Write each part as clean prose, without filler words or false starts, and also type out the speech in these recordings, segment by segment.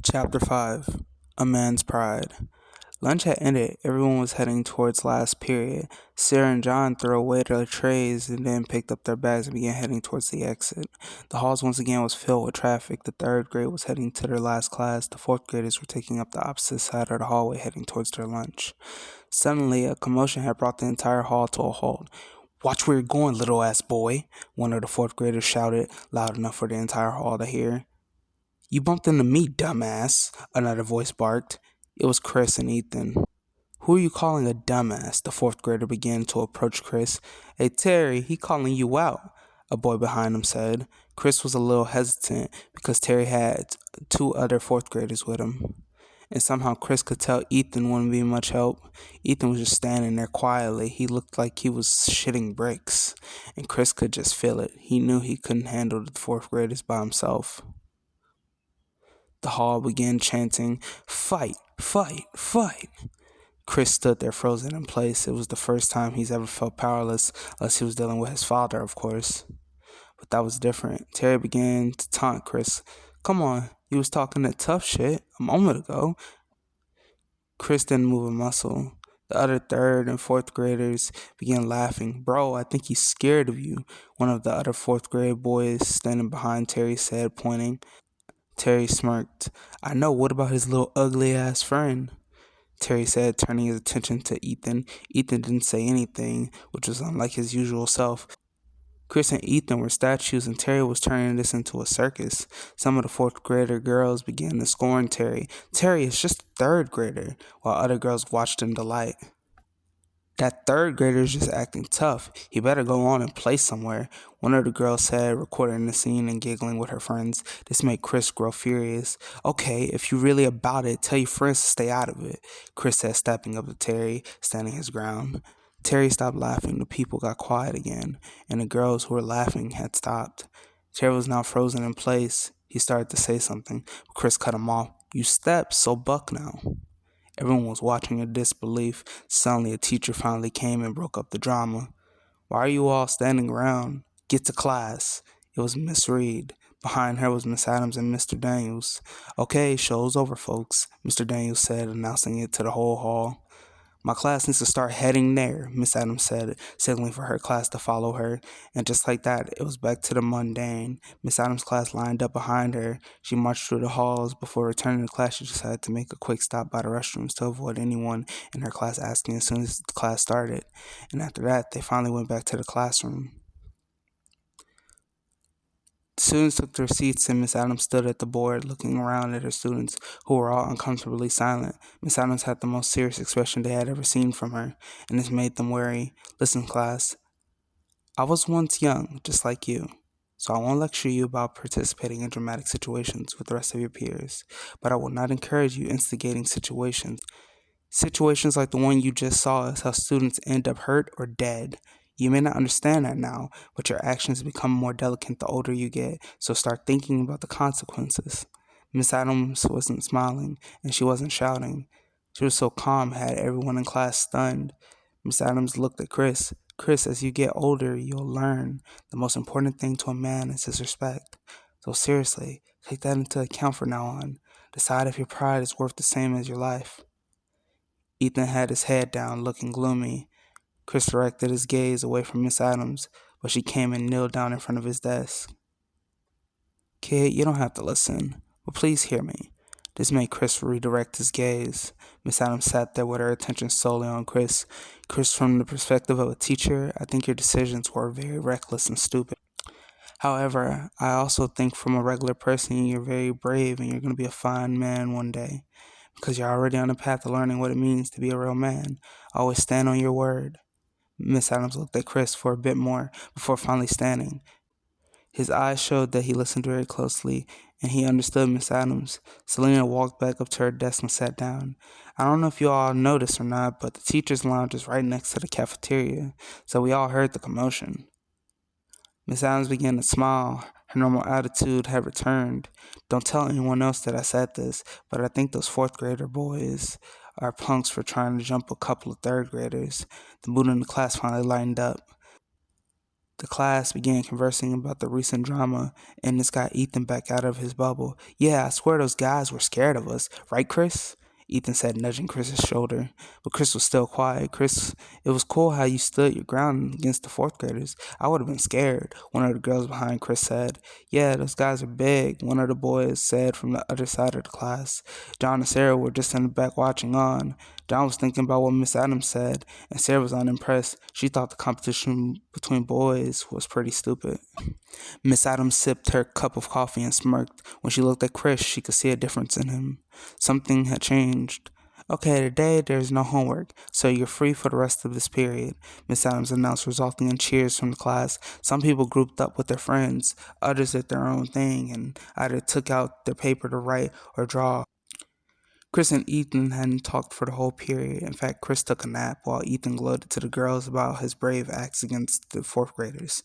Chapter 5 A Man's Pride. Lunch had ended. Everyone was heading towards last period. Sarah and John threw away their trays and then picked up their bags and began heading towards the exit. The halls once again was filled with traffic. The third grade was heading to their last class. The fourth graders were taking up the opposite side of the hallway heading towards their lunch. Suddenly, a commotion had brought the entire hall to a halt. "Watch where you're going, little ass boy," one of the fourth graders shouted, loud enough for the entire hall to hear. "You bumped into me, dumbass," another voice barked. It was Chris and Ethan. "Who are you calling a dumbass?" The fourth grader began to approach Chris. "Hey, Terry, he calling you out," a boy behind him said. Chris was a little hesitant because Terry had two other fourth graders with him. And somehow Chris could tell Ethan wouldn't be much help. Ethan was just standing there quietly. He looked like he was shitting bricks. And Chris could just feel it. He knew he couldn't handle the fourth graders by himself. The hall began chanting, "Fight, fight, fight." Chris stood there frozen in place. It was the first time he's ever felt powerless, unless he was dealing with his father, of course. But that was different. Terry began to taunt Chris. "Come on, you was talking that tough shit a moment ago." Chris didn't move a muscle. The other third and fourth graders began laughing. "Bro, I think he's scared of you," one of the other fourth grade boys standing behind Terry said, pointing. Terry smirked. "I know, what about his little ugly-ass friend?" Terry said, turning his attention to Ethan. Ethan didn't say anything, which was unlike his usual self. Chris and Ethan were statues, and Terry was turning this into a circus. Some of the fourth grader girls began to scorn Terry. "Terry is just a third grader," while other girls watched in delight. "That third grader is just acting tough. He better go on and play somewhere," one of the girls said, recording the scene and giggling with her friends. This made Chris grow furious. "Okay, if you're really about it, tell your friends to stay out of it," Chris said, stepping up to Terry, standing his ground. Terry stopped laughing. The people got quiet again, and the girls who were laughing had stopped. Terry was now frozen in place. He started to say something, but Chris cut him off. "You stepped, so buck now." Everyone was watching in disbelief. Suddenly, a teacher finally came and broke up the drama. "Why are you all standing around? Get to class." It was Miss Reed. Behind her was Miss Adams and Mr. Daniels. "Okay, show's over, folks," Mr. Daniels said, announcing it to the whole hall. "My class needs to start heading there," Miss Adams said, signaling for her class to follow her. And just like that, it was back to the mundane. Miss Adams' class lined up behind her. She marched through the halls. Before returning to class, she decided to make a quick stop by the restrooms to avoid anyone in her class asking as soon as the class started. And after that, they finally went back to the classroom. The students took their seats, and Miss Adams stood at the board, looking around at her students, who were all uncomfortably silent. Miss Adams had the most serious expression they had ever seen from her, and this made them wary. "Listen, class, I was once young, just like you, so I won't lecture you about participating in dramatic situations with the rest of your peers, but I will not encourage you instigating situations. Situations like the one you just saw is how students end up hurt or dead. You may not understand that now, but your actions become more delicate the older you get, so start thinking about the consequences." Miss Adams wasn't smiling, and she wasn't shouting. She was so calm, had everyone in class stunned. Miss Adams looked at Chris. "Chris, as you get older, you'll learn. The most important thing to a man is his respect. So seriously, take that into account from now on. Decide if your pride is worth the same as your life." Ethan had his head down, looking gloomy. Chris directed his gaze away from Miss Adams, but she came and kneeled down in front of his desk. "Kid, you don't have to listen, but please hear me." This made Chris redirect his gaze. Miss Adams sat there with her attention solely on Chris. "Chris, from the perspective of a teacher, I think your decisions were very reckless and stupid. However, I also think from a regular person, you're very brave and you're going to be a fine man one day, because you're already on the path to learning what it means to be a real man. Always stand on your word." Miss Adams looked at Chris for a bit more before finally standing. His eyes showed that he listened very closely, and he understood Miss Adams. Selena walked back up to her desk and sat down. "I don't know if you all noticed or not, but the teacher's lounge is right next to the cafeteria, so we all heard the commotion." Miss Adams began to smile. Her normal attitude had returned. "Don't tell anyone else that I said this, but I think those fourth grader boys are punks for trying to jump a couple of third graders." The mood in the class finally lightened up. The class began conversing about the recent drama, and this got Ethan back out of his bubble. Yeah, I swear those guys were scared of us. Right, Chris? Ethan said, nudging Chris's shoulder. But Chris was still quiet. Chris, it was cool how you stood your ground against the fourth graders. I would have been scared, one of the girls behind Chris said. Yeah, those guys are big, one of the boys said from the other side of the class. John and Sarah were just in the back watching on. John was thinking about what Miss Adams said, and Sarah was unimpressed. She thought the competition between boys was pretty stupid. Miss Adams sipped her cup of coffee and smirked. When she looked at Chris, she could see a difference in him. Something had changed. Okay, today there's no homework, so you're free for the rest of this period, Miss Adams announced, resulting in cheers from the class. Some people grouped up with their friends, others did their own thing and either took out their paper to write or draw. Chris and Ethan hadn't talked for the whole period. In fact, Chris took a nap while Ethan gloated to the girls about his brave acts against the fourth graders.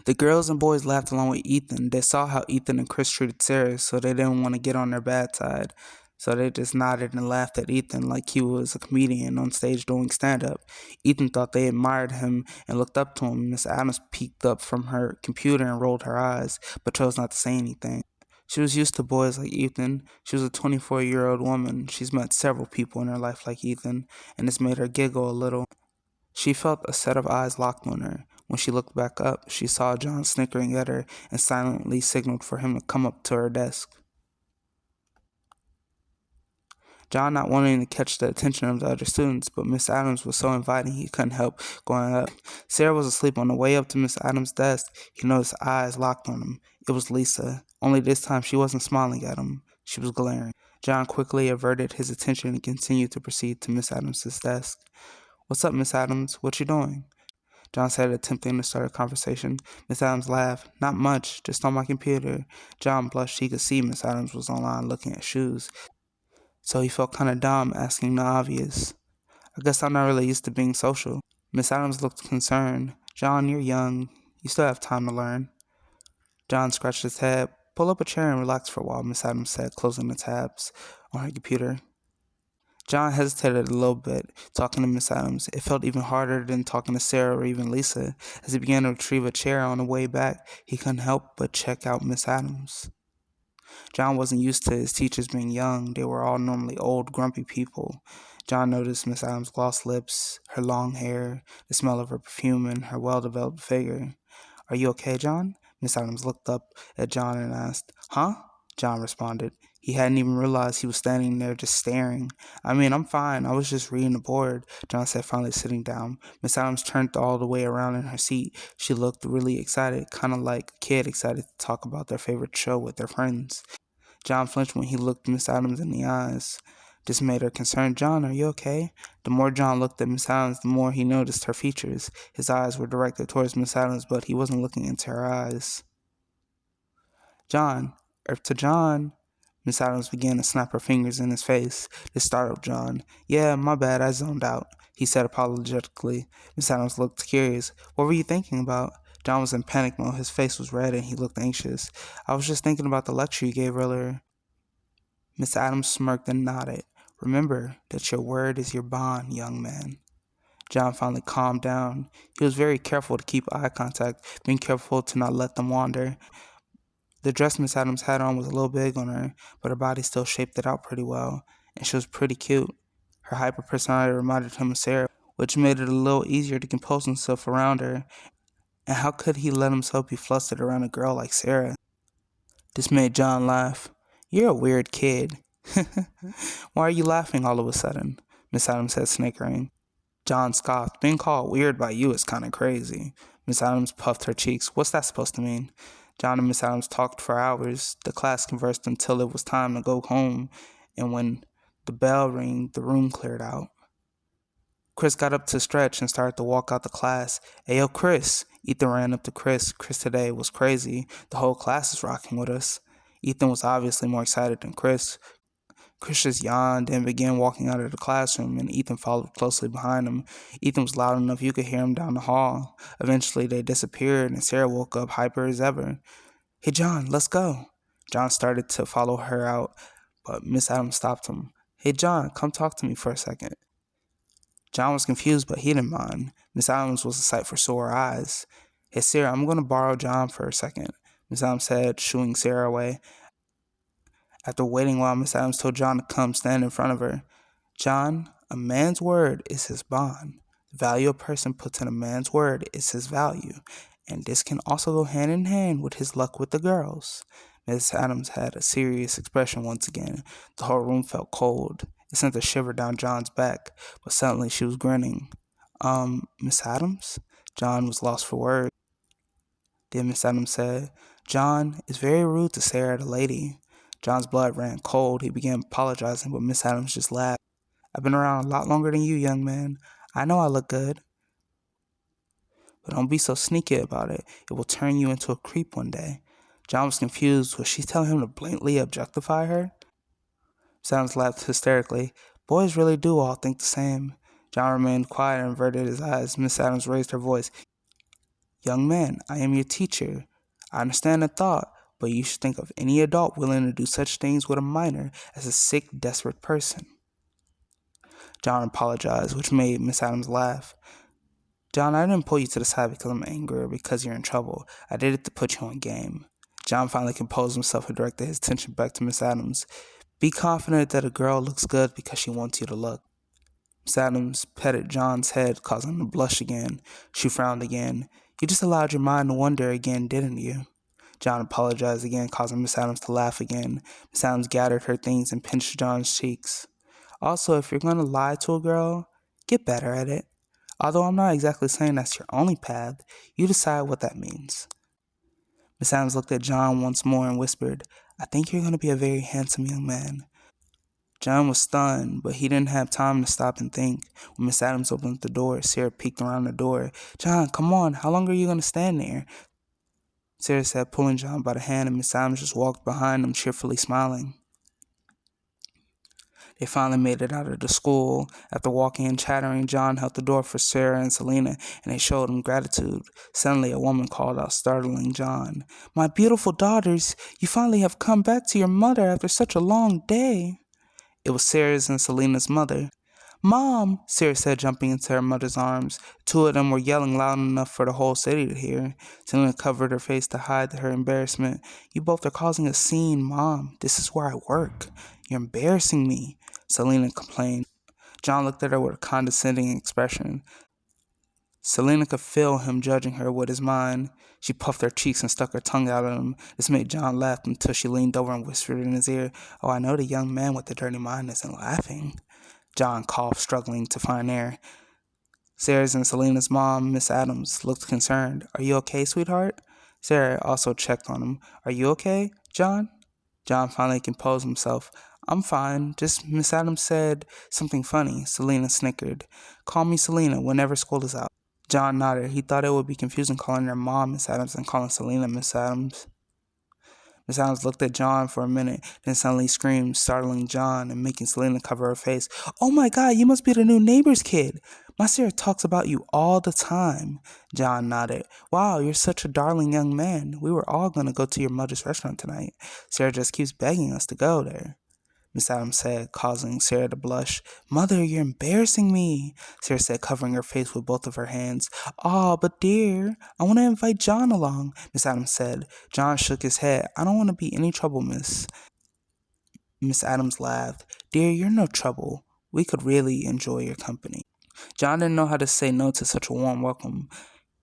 The girls and boys laughed along with Ethan. They saw how Ethan and Chris treated Sarah, so they didn't want to get on their bad side. So they just nodded and laughed at Ethan like he was a comedian on stage doing stand-up. Ethan thought they admired him and looked up to him. Miss Adams peeked up from her computer and rolled her eyes, but chose not to say anything. She was used to boys like Ethan. She was a 24-year-old woman. She's met several people in her life like Ethan, and it's made her giggle a little. She felt a set of eyes locked on her. When she looked back up, she saw John snickering at her and silently signaled for him to come up to her desk. John not wanting to catch the attention of the other students, but Miss Adams was so inviting he couldn't help going up. Sarah was asleep. On the way up to Miss Adams' desk, he noticed eyes locked on him. It was Lisa. Only this time she wasn't smiling at him. She was glaring. John quickly averted his attention and continued to proceed to Miss Adams' desk. What's up, Miss Adams? What you doing? John said, attempting to start a conversation. Miss Adams laughed. Not much, just on my computer. John blushed. He could see Miss Adams was online looking at shoes. So he felt kind of dumb asking the obvious. I guess I'm not really used to being social. Miss Adams looked concerned. John, you're young. You still have time to learn. John scratched his head. Pull up a chair and relax for a while, Miss Adams said, closing the tabs on her computer. John hesitated a little bit, talking to Miss Adams. It felt even harder than talking to Sarah or even Lisa. As he began to retrieve a chair on the way back, he couldn't help but check out Miss Adams. John wasn't used to his teachers being young. They were all normally old, grumpy people. John noticed Miss Adams' glossed lips, her long hair, the smell of her perfume, and her well-developed figure. Are you okay, John? Miss Adams looked up at John and asked. Huh? John responded. He hadn't even realized he was standing there just staring. I mean, I'm fine. I was just reading the board, John said, finally sitting down. Miss Adams turned all the way around in her seat. She looked really excited, kind of like a kid excited to talk about their favorite show with their friends. John flinched when he looked Miss Adams in the eyes. This made her concerned. John, are you okay? The more John looked at Miss Adams, the more he noticed her features. His eyes were directed towards Miss Adams, but he wasn't looking into her eyes. John, to John. Miss Adams began to snap her fingers in his face. This startled John. Yeah, my bad, I zoned out, he said apologetically. Miss Adams looked curious. What were you thinking about? John was in panic mode. His face was red and he looked anxious. I was just thinking about the lecture you gave earlier. Miss Adams smirked and nodded. Remember that your word is your bond, young man. John finally calmed down. He was very careful to keep eye contact, being careful to not let them wander. The dress Miss Adams had on was a little big on her, but her body still shaped it out pretty well, and she was pretty cute. Her hyper personality reminded him of Sarah, which made it a little easier to compose himself around her. And how could he let himself be flustered around a girl like Sarah? This made John laugh. You're a weird kid. Why are you laughing all of a sudden? Miss Adams said, snickering. John scoffed. Being called weird by you is kind of crazy. Miss Adams puffed her cheeks. What's that supposed to mean? John and Miss Adams talked for hours. The class conversed until it was time to go home, and when the bell rang, the room cleared out. Chris got up to stretch and started to walk out the class. Ayo, Chris! Ethan ran up to Chris. Chris today was crazy. The whole class is rocking with us. Ethan was obviously more excited than Chris. Chris just yawned and began walking out of the classroom, and Ethan followed closely behind him. Ethan was loud enough you could hear him down the hall. Eventually, they disappeared, and Sarah woke up hyper as ever. Hey, John, let's go. John started to follow her out, but Miss Adams stopped him. Hey, John, come talk to me for a second. John was confused, but he didn't mind. Miss Adams was a sight for sore eyes. Hey, Sarah, I'm going to borrow John for a second, Miss Adams said, shooing Sarah away. After waiting a while, Miss Adams told John to come stand in front of her. John, a man's word is his bond. The value a person puts in a man's word is his value, and this can also go hand in hand with his luck with the girls. Miss Adams had a serious expression once again. The whole room felt cold. It sent a shiver down John's back, but suddenly she was grinning. Miss Adams? John was lost for words. Then Miss Adams said, John, it's very rude to stare at a lady. John's blood ran cold. He began apologizing, but Miss Adams just laughed. I've been around a lot longer than you, young man. I know I look good. But don't be so sneaky about it. It will turn you into a creep one day. John was confused. Was she telling him to blatantly objectify her? Miss Adams laughed hysterically. Boys really do all think the same. John remained quiet and averted his eyes. Miss Adams raised her voice. Young man, I am your teacher. I understand the thought, but you should think of any adult willing to do such things with a minor as a sick, desperate person. John apologized, which made Miss Adams laugh. John, I didn't pull you to the side because I'm angry or because you're in trouble. I did it to put you on game. John finally composed himself and directed his attention back to Miss Adams. Be confident that a girl looks good because she wants you to look. Miss Adams petted John's head, causing him to blush again. She frowned again. You just allowed your mind to wander again, didn't you? John apologized again, causing Miss Adams to laugh again. Miss Adams gathered her things and pinched John's cheeks. Also, if you're going to lie to a girl, get better at it. Although I'm not exactly saying that's your only path, you decide what that means. Miss Adams looked at John once more and whispered, I think you're going to be a very handsome young man. John was stunned, but he didn't have time to stop and think. When Miss Adams opened the door, Sarah peeked around the door. John, come on, how long are you going to stand there? Sarah said, pulling John by the hand, and Miss Adams just walked behind him, cheerfully smiling. They finally made it out of the school. After walking and chattering, John held the door for Sarah and Selena, and they showed him gratitude. Suddenly, a woman called out, startling John. My beautiful daughters, you finally have come back to your mother after such a long day. It was Sarah's and Selena's mother. Mom, Sarah said, jumping into her mother's arms. Two of them were yelling loud enough for the whole city to hear. Selena covered her face to hide her embarrassment. You both are causing a scene, Mom. This is where I work. You're embarrassing me, Selena complained. John looked at her with a condescending expression. Selena could feel him judging her with his mind. She puffed her cheeks and stuck her tongue out at him. This made John laugh until she leaned over and whispered in his ear, Oh, I know the young man with the dirty mind isn't laughing. John coughed, struggling to find air. Sarah's and Selena's mom, Miss Adams, looked concerned. Are you okay, sweetheart? Sarah also checked on him. Are you okay, John? John finally composed himself. I'm fine. Just Miss Adams said something funny. Selena snickered. Call me Selena whenever school is out. John nodded. He thought it would be confusing calling her mom Miss Adams and calling Selena Miss Adams. Miss Adams looked at John for a minute, then suddenly screamed, startling John and making Selena cover her face. Oh my God, you must be the new neighbor's kid. My Sarah talks about you all the time. John nodded. Wow, you're such a darling young man. We were all going to go to your mother's restaurant tonight. Sarah just keeps begging us to go there, Miss Adams said, causing Sarah to blush. Mother, you're embarrassing me, Sarah said, covering her face with both of her hands. Aw, but dear, I want to invite John along, Miss Adams said. John shook his head. I don't want to be any trouble, miss. Miss Adams laughed. Dear, you're no trouble. We could really enjoy your company. John didn't know how to say no to such a warm welcome.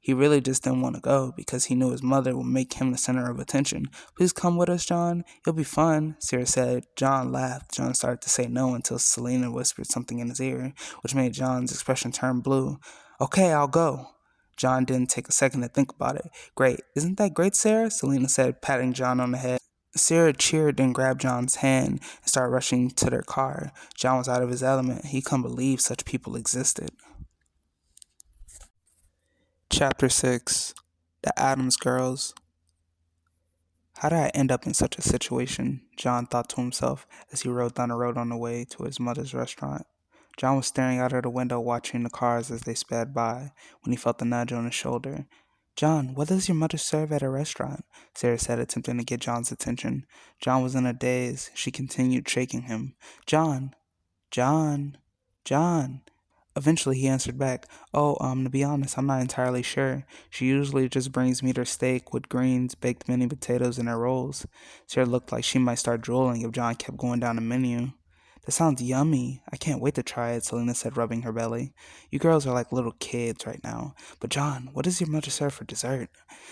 He really just didn't want to go because he knew his mother would make him the center of attention. Please come with us, John. It'll be fun, Sarah said. John laughed. John started to say no until Selena whispered something in his ear, which made John's expression turn blue. Okay, I'll go. John didn't take a second to think about it. Great. Isn't that great, Sarah? Selena said, patting John on the head. Sarah cheered and grabbed John's hand and started rushing to their car. John was out of his element. He couldn't believe such people existed. Chapter 6 The Addams Girls. How did I end up in such a situation? John thought to himself as he rode down the road on the way to his mother's restaurant. John was staring out of the window watching the cars as they sped by when he felt a nudge on his shoulder. John, what does your mother serve at a restaurant? Sarah said, attempting to get John's attention. John was in a daze. She continued shaking him. John. John. John. Eventually, he answered back, "Oh, to be honest, I'm not entirely sure. She usually just brings meat or steak with greens, baked mini potatoes, and her rolls." Sarah looked like she might start drooling if John kept going down the menu. "That sounds yummy. I can't wait to try it," Selena said, rubbing her belly. "You girls are like little kids right now. But John, what does your mother serve for dessert?"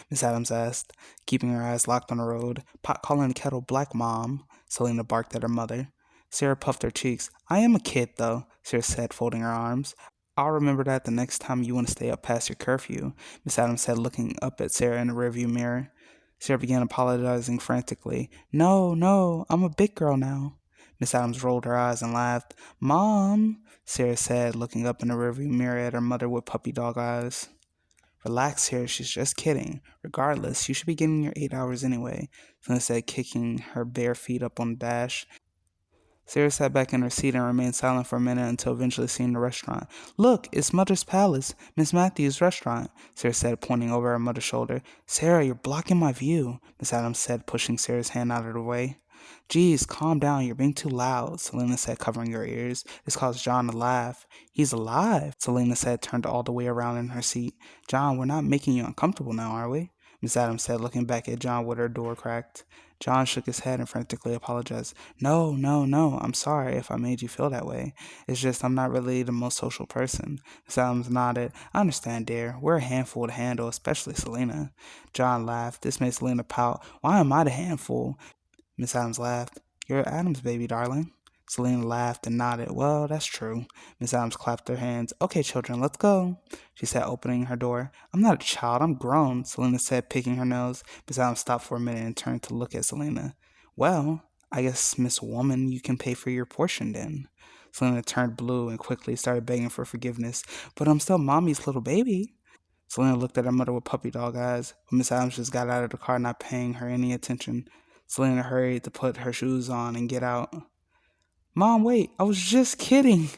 Miss Adams asked, keeping her eyes locked on the road. "Pot calling the kettle black, Mom," Selena barked at her mother. Sarah puffed her cheeks. "I am a kid, though," Sarah said, folding her arms. "I'll remember that the next time you want to stay up past your curfew," Miss Adams said, looking up at Sarah in the rearview mirror. Sarah began apologizing frantically. "No, no, I'm a big girl now." Miss Adams rolled her eyes and laughed. "Mom," Sarah said, looking up in the rearview mirror at her mother with puppy dog eyes. "Relax, Sarah, she's just kidding. Regardless, you should be getting your 8 hours anyway," Selena said, kicking her bare feet up on the dash. Sarah sat back in her seat and remained silent for a minute until eventually seeing the restaurant. "Look, it's Mother's Palace, Miss Matthews' restaurant," Sarah said, pointing over her mother's shoulder. "Sarah, you're blocking my view," Miss Adams said, pushing Sarah's hand out of the way. "Geez, calm down, you're being too loud," Selena said, covering her ears. This caused John to laugh. "He's alive," Selena said, turned all the way around in her seat. "John, we're not making you uncomfortable now, are we?" Miss Adams said, looking back at John with her door cracked. John shook his head and frantically apologized. "No, no, no. I'm sorry if I made you feel that way. It's just I'm not really the most social person." Miss Adams nodded. "I understand, dear. We're a handful to handle, especially Selena." John laughed. This made Selena pout. "Why am I the handful?" Miss Adams laughed. "You're Adam's baby, darling." Selena laughed and nodded. "Well, that's true." Miss Adams clapped her hands. "Okay, children, let's go," she said, opening her door. "I'm not a child, I'm grown," Selena said, picking her nose. Miss Adams stopped for a minute and turned to look at Selena. "Well, I guess, Miss Woman, you can pay for your portion then." Selena turned blue and quickly started begging for forgiveness. "But I'm still Mommy's little baby." Selena looked at her mother with puppy dog eyes, but Miss Adams just got out of the car, not paying her any attention. Selena hurried to put her shoes on and get out. "Mom, wait, I was just kidding."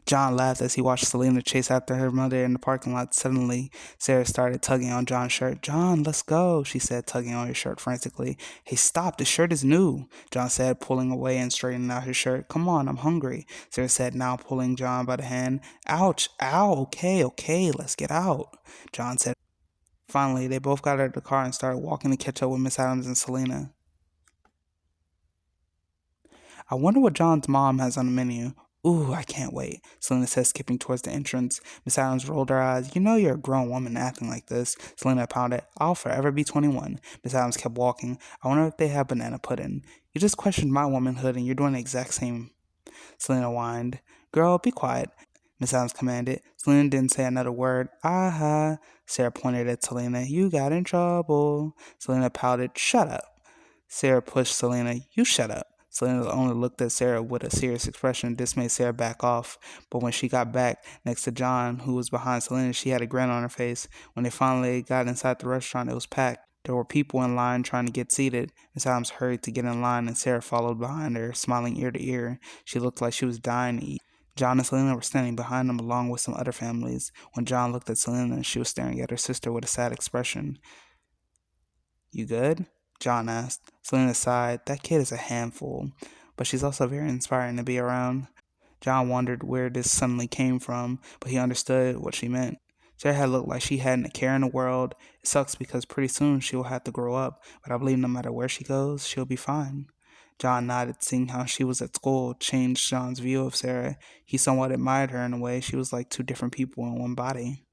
John laughed as he watched Selena chase after her mother in the parking lot. Suddenly, Sarah started tugging on John's shirt. "John, let's go," she said, tugging on his shirt frantically. "Hey, stop, this shirt is new," John said, pulling away and straightening out his shirt. "Come on, I'm hungry," Sarah said, now pulling John by the hand. "Ouch, ow, okay, okay, let's get out," John said. Finally, they both got out of the car and started walking to catch up with Miss Adams and Selena. "I wonder what John's mom has on the menu." "Ooh, I can't wait," Selena said, skipping towards the entrance. Miss Adams rolled her eyes. "You know you're a grown woman acting like this," Selena pounded. "I'll forever be 21. Miss Adams kept walking. "I wonder if they have banana pudding." "You just questioned my womanhood and you're doing the exact same," Selena whined. "Girl, be quiet," Miss Adams commanded. Selena didn't say another word. "Aha," Sarah pointed at Selena. "You got in trouble." Selena pouted. "Shut up." Sarah pushed Selena. "You shut up." Selena only looked at Sarah with a serious expression. This made Sarah back off. But when she got back next to John, who was behind Selena, she had a grin on her face. When they finally got inside the restaurant, it was packed. There were people in line trying to get seated. Miss Adams hurried to get in line, and Sarah followed behind her, smiling ear to ear. She looked like she was dying to eat. John and Selena were standing behind them along with some other families. When John looked at Selena, she was staring at her sister with a sad expression. "You good?" John asked. Selena sighed. "That kid is a handful, but she's also very inspiring to be around." John wondered where this suddenly came from, but he understood what she meant. Sarah had looked like she hadn't a care in the world. It sucks because pretty soon she will have to grow up, but I believe no matter where she goes, she'll be fine. John nodded, seeing how she was at school changed John's view of Sarah. He somewhat admired her in a way. She was like two different people in one body.